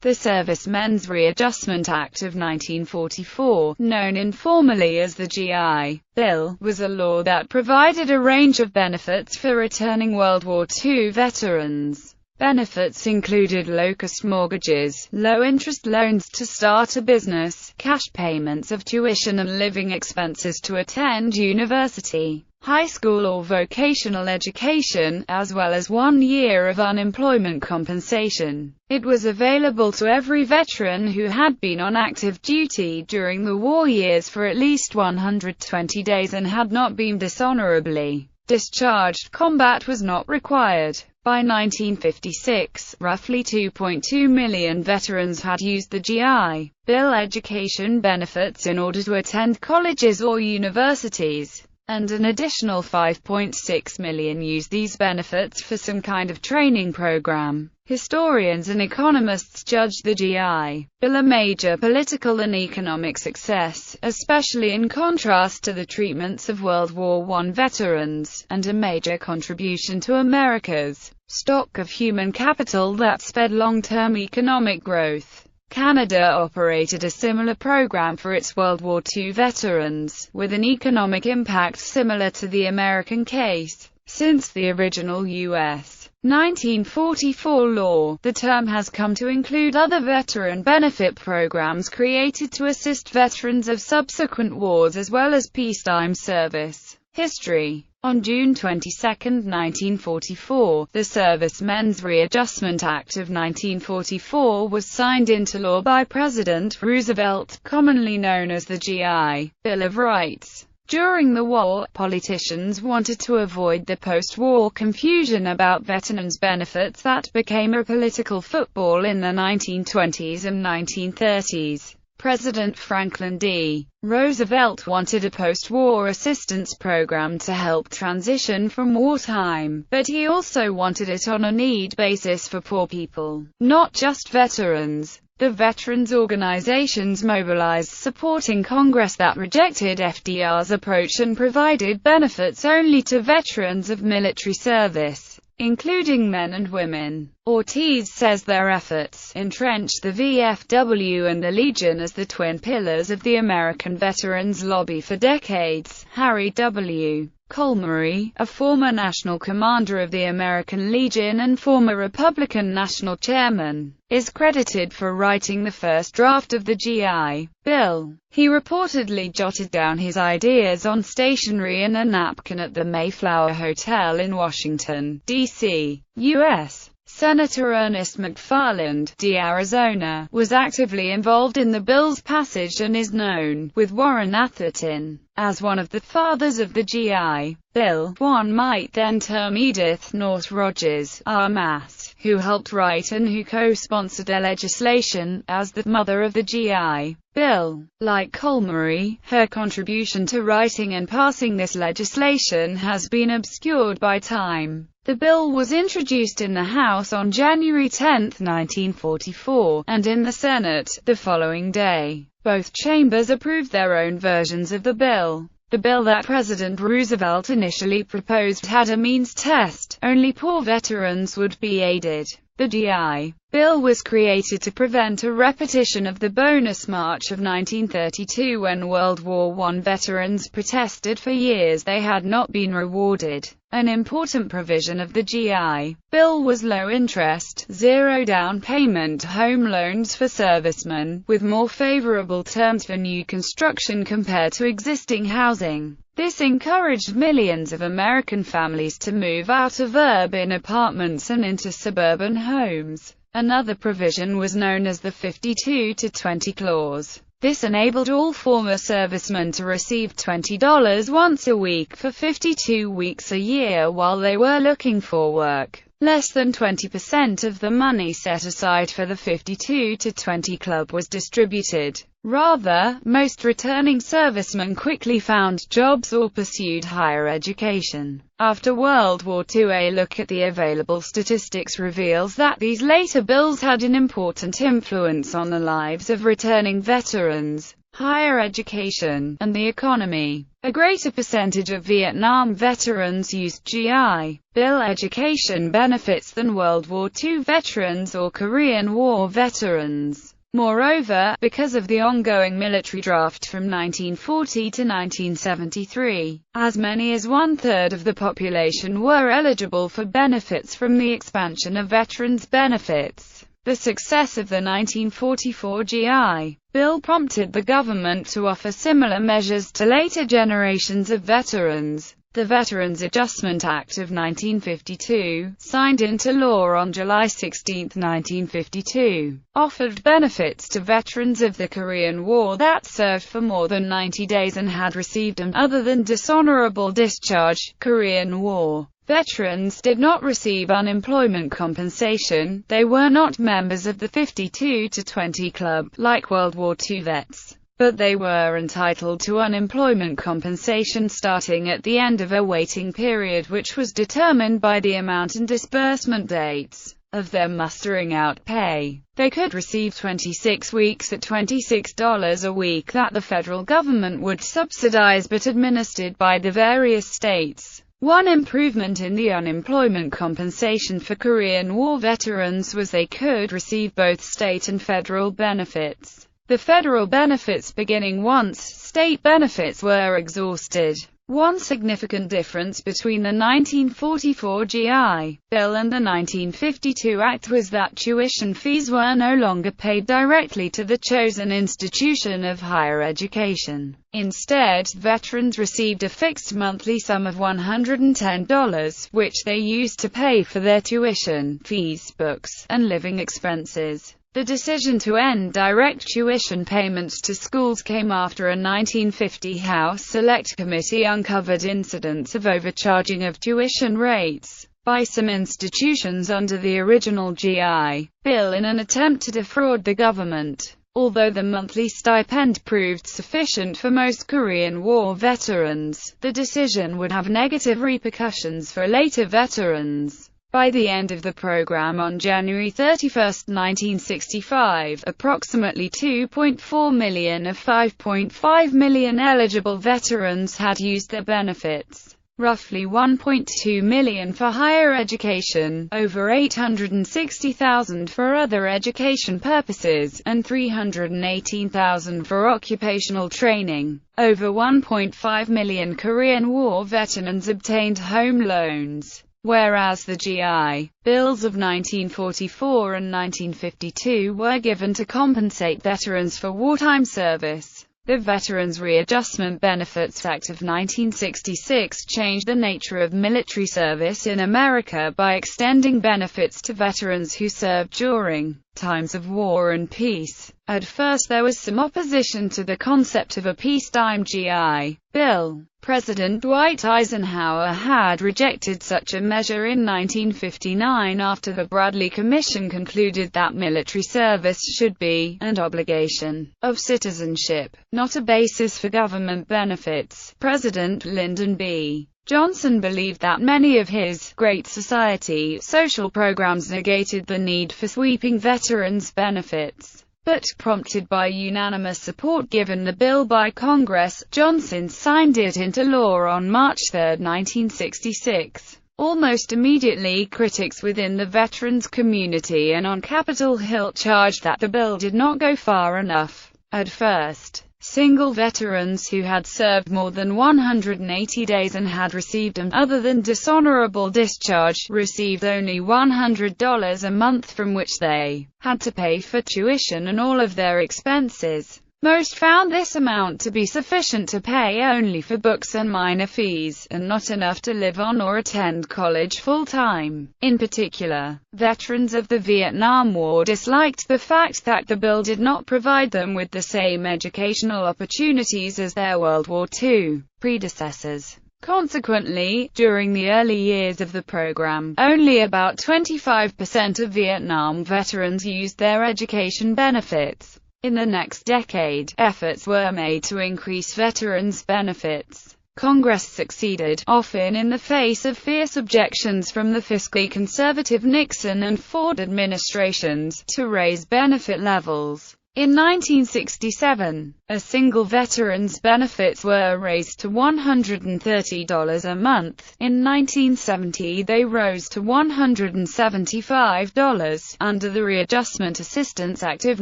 The Servicemen's Readjustment Act of 1944, known informally as the GI Bill, was a law that provided a range of benefits for returning World War II veterans. Benefits included low-cost mortgages, low-interest loans to start a business, cash payments of tuition and living expenses to attend university, high school or vocational education, as well as 1 year of unemployment compensation. It was available to every veteran who had been on active duty during the war years for at least 120 days and had not been dishonorably discharged. Combat was not required. By 1956, roughly 2.2 million veterans had used the GI Bill education benefits in order to attend colleges or universities, and an additional 5.6 million used these benefits for some kind of training program. Historians and economists judge the GI Bill a major political and economic success, especially in contrast to the treatments of World War I veterans, and a major contribution to America's stock of human capital that sped long-term economic growth. Canada operated a similar program for its World War II veterans, with an economic impact similar to the American case. Since the original U.S. 1944 law, the term has come to include other veteran benefit programs created to assist veterans of subsequent wars as well as peacetime service. History. On June 22, 1944, the Servicemen's Readjustment Act of 1944 was signed into law by President Roosevelt, commonly known as the GI Bill of Rights. During the war, politicians wanted to avoid the post-war confusion about veterans' benefits that became a political football in the 1920s and 1930s. President Franklin D. Roosevelt wanted a post-war assistance program to help transition from wartime, but he also wanted it on a need basis for poor people, not just veterans. The veterans' organizations mobilized support in Congress that rejected FDR's approach and provided benefits only to veterans of military service, including men and women. Ortiz says their efforts entrenched the VFW and the Legion as the twin pillars of the American veterans lobby for decades. Harry W. Colmary, a former national commander of the American Legion and former Republican national chairman, is credited for writing the first draft of the GI Bill. He reportedly jotted down his ideas on stationery and a napkin at the Mayflower Hotel in Washington, D.C., U.S. Senator Ernest McFarland, D. Arizona, was actively involved in the bill's passage and is known, with Warren Atherton, as one of the fathers of the GI Bill. One might then term Edith North Rogers, R.Mass., who helped write and who co-sponsored the legislation, as the mother of the GI Bill. Like Colmary, her contribution to writing and passing this legislation has been obscured by time. The bill was introduced in the House on January 10, 1944, and in the Senate, the following day. Both chambers approved their own versions of the bill. The bill that President Roosevelt initially proposed had a means test. Only poor veterans would be aided. The GI Bill was created to prevent a repetition of the Bonus March of 1932 when World War I veterans protested for years they had not been rewarded. An important provision of the GI Bill was low-interest, zero-down payment home loans for servicemen, with more favorable terms for new construction compared to existing housing. This encouraged millions of American families to move out of urban apartments and into suburban homes. Another provision was known as the 52-to-20 clause. This enabled all former servicemen to receive $20 once a week for 52 weeks a year while they were looking for work. Less than 20% of the money set aside for the 52-to-20 club was distributed. Rather, most returning servicemen quickly found jobs or pursued higher education. After World War II, a look at the available statistics reveals that these later bills had an important influence on the lives of returning veterans. higher education, and the economy. A greater percentage of Vietnam veterans used GI Bill education benefits than World War II veterans or Korean War veterans. Moreover, because of the ongoing military draft from 1940 to 1973, as many as one-third of the population were eligible for benefits from the expansion of veterans' benefits. The success of the 1944 GI Bill prompted the government to offer similar measures to later generations of veterans. The Veterans Adjustment Act of 1952, signed into law on July 16, 1952, offered benefits to veterans of the Korean War that served for more than 90 days and had received an other than dishonorable discharge. Korean War veterans did not receive unemployment compensation. They were not members of the 52 to 20 club, like World War II vets, but they were entitled to unemployment compensation starting at the end of a waiting period which was determined by the amount and disbursement dates of their mustering out pay. They could receive 26 weeks at $26 a week that the federal government would subsidize but administered by the various states. One improvement in the unemployment compensation for Korean War veterans was they could receive both state and federal benefits. The federal benefits beginning once state benefits were exhausted. One significant difference between the 1944 GI Bill and the 1952 Act was that tuition fees were no longer paid directly to the chosen institution of higher education. Instead, veterans received a fixed monthly sum of $110, which they used to pay for their tuition fees, books, and living expenses. The decision to end direct tuition payments to schools came after a 1950 House Select Committee uncovered incidents of overcharging of tuition rates by some institutions under the original GI Bill in an attempt to defraud the government. Although the monthly stipend proved sufficient for most Korean War veterans, the decision would have negative repercussions for later veterans. By the end of the program on January 31, 1965, approximately 2.4 million of 5.5 million eligible veterans had used their benefits. Roughly 1.2 million for higher education, over 860,000 for other education purposes, and 318,000 for occupational training. Over 1.5 million Korean War veterans obtained home loans. Whereas the GI Bills of 1944 and 1952 were given to compensate veterans for wartime service. The Veterans Readjustment Benefits Act of 1966 changed the nature of military service in America by extending benefits to veterans who served during times of war and peace. At first there was some opposition to the concept of a peacetime GI Bill. President Dwight Eisenhower had rejected such a measure in 1959 after the Bradley Commission concluded that military service should be an obligation of citizenship, not a basis for government benefits. President Lyndon B. Johnson believed that many of his Great Society social programs negated the need for sweeping veterans' benefits. But, prompted by unanimous support given the bill by Congress, Johnson signed it into law on March 3, 1966. Almost immediately, critics within the veterans community and on Capitol Hill charged that the bill did not go far enough. At first, single veterans who had served more than 180 days and had received an other than dishonorable discharge received only $100 a month, from which they had to pay for tuition and all of their expenses. Most found this amount to be sufficient to pay only for books and minor fees, and not enough to live on or attend college full-time. In particular, veterans of the Vietnam War disliked the fact that the bill did not provide them with the same educational opportunities as their World War II predecessors. Consequently, during the early years of the program, only about 25% of Vietnam veterans used their education benefits. In the next decade, efforts were made to increase veterans' benefits. Congress succeeded, often in the face of fierce objections from the fiscally conservative Nixon and Ford administrations, to raise benefit levels. In 1967, a single veteran's benefits were raised to $130 a month. In 1970 they rose to $175. Under the Readjustment Assistance Act of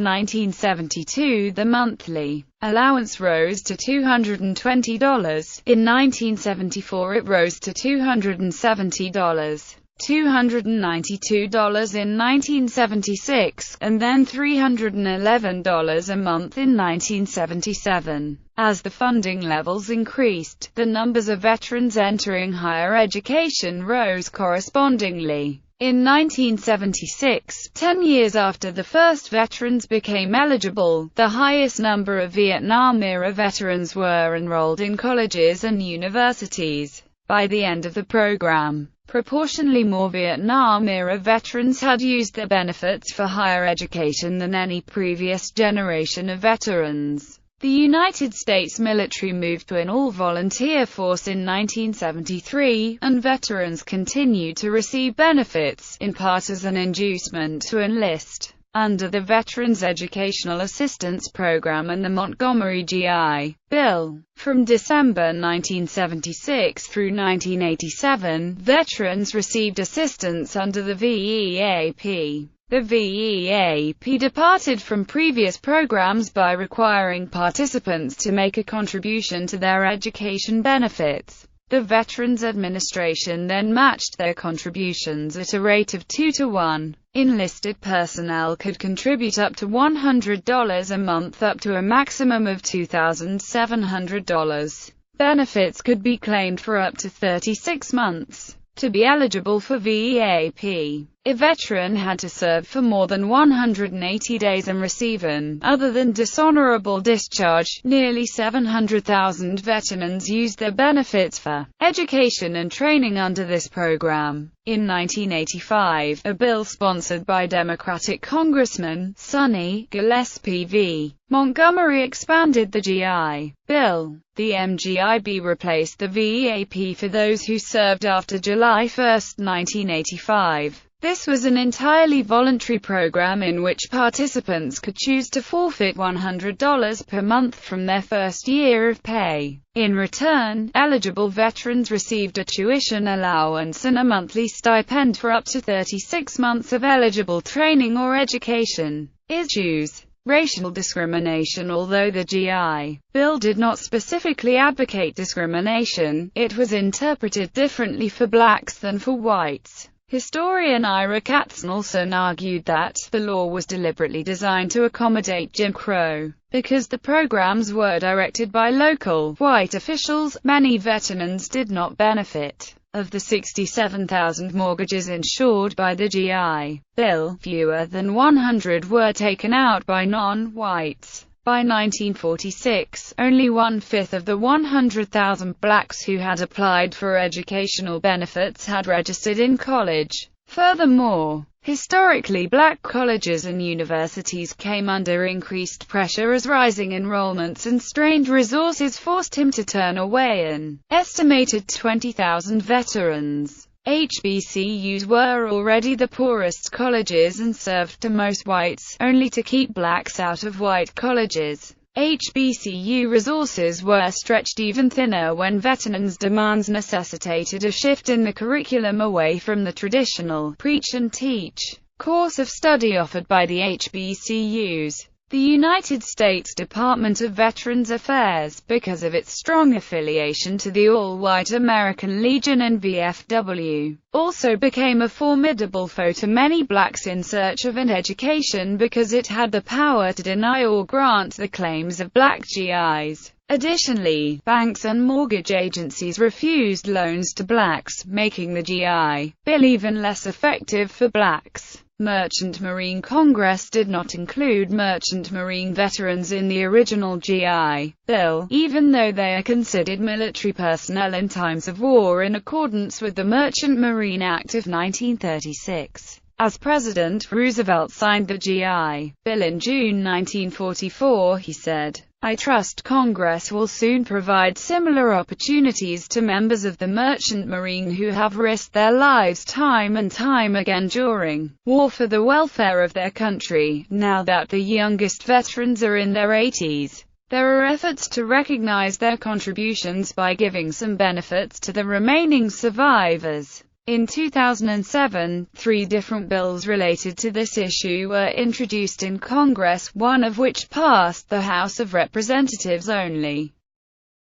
1972, the monthly allowance rose to $220. In 1974 it rose to $270. $292 in 1976, and then $311 a month in 1977. As the funding levels increased, the numbers of veterans entering higher education rose correspondingly. In 1976, 10 years after the first veterans became eligible, the highest number of Vietnam-era veterans were enrolled in colleges and universities. By the end of the program, proportionally more Vietnam-era veterans had used their benefits for higher education than any previous generation of veterans. The United States military moved to an all-volunteer force in 1973, and veterans continued to receive benefits, in part as an inducement to enlist, under the Veterans Educational Assistance Program and the Montgomery GI Bill. From December 1976 through 1987, veterans received assistance under the VEAP. The VEAP departed from previous programs by requiring participants to make a contribution to their education benefits. The Veterans Administration then matched their contributions at a rate of 2-to-1. Enlisted personnel could contribute up to $100 a month up to a maximum of $2,700. Benefits could be claimed for up to 36 months. To be eligible for VEAP, a veteran had to serve for more than 180 days and receive an other than dishonorable discharge. Nearly 700,000 veterans used their benefits for education and training under this program. In 1985, a bill sponsored by Democratic Congressman Sonny Gillespie v. Montgomery expanded the GI Bill. The MGIB replaced the VEAP for those who served after July 1, 1985. This was an entirely voluntary program in which participants could choose to forfeit $100 per month from their first year of pay. In return, eligible veterans received a tuition allowance and a monthly stipend for up to 36 months of eligible training or education. Issues: racial discrimination. Although the GI Bill did not specifically advocate discrimination, it was interpreted differently for blacks than for whites. Historian Ira Katznelson argued that the law was deliberately designed to accommodate Jim Crow. Because the programs were directed by local, white officials, many veterans did not benefit. Of the 67,000 mortgages insured by the GI Bill, fewer than 100 were taken out by non-whites. By 1946, only one-fifth of the 100,000 blacks who had applied for educational benefits had registered in college. Furthermore, historically black colleges and universities came under increased pressure as rising enrollments and strained resources forced him to turn away an estimated 20,000 veterans. HBCUs were already the poorest colleges and served to most whites, only to keep blacks out of white colleges. HBCU resources were stretched even thinner when veterans' demands necessitated a shift in the curriculum away from the traditional preach and teach course of study offered by the HBCUs. The United States Department of Veterans Affairs, because of its strong affiliation to the all-white American Legion and VFW, also became a formidable foe to many blacks in search of an education because it had the power to deny or grant the claims of black GIs. Additionally, banks and mortgage agencies refused loans to blacks, making the GI Bill even less effective for blacks. Merchant Marine Congress did not include merchant marine veterans in the original GI Bill, even though they are considered military personnel in times of war in accordance with the Merchant Marine Act of 1936. As President, Roosevelt signed the GI Bill in June 1944. He said, "I trust Congress will soon provide similar opportunities to members of the Merchant Marine who have risked their lives time and time again during war for the welfare of their country. Now that the youngest veterans are in their 80s, there are efforts to recognize their contributions by giving some benefits to the remaining survivors." In 2007, 3 different bills related to this issue were introduced in Congress, one of which passed the House of Representatives only.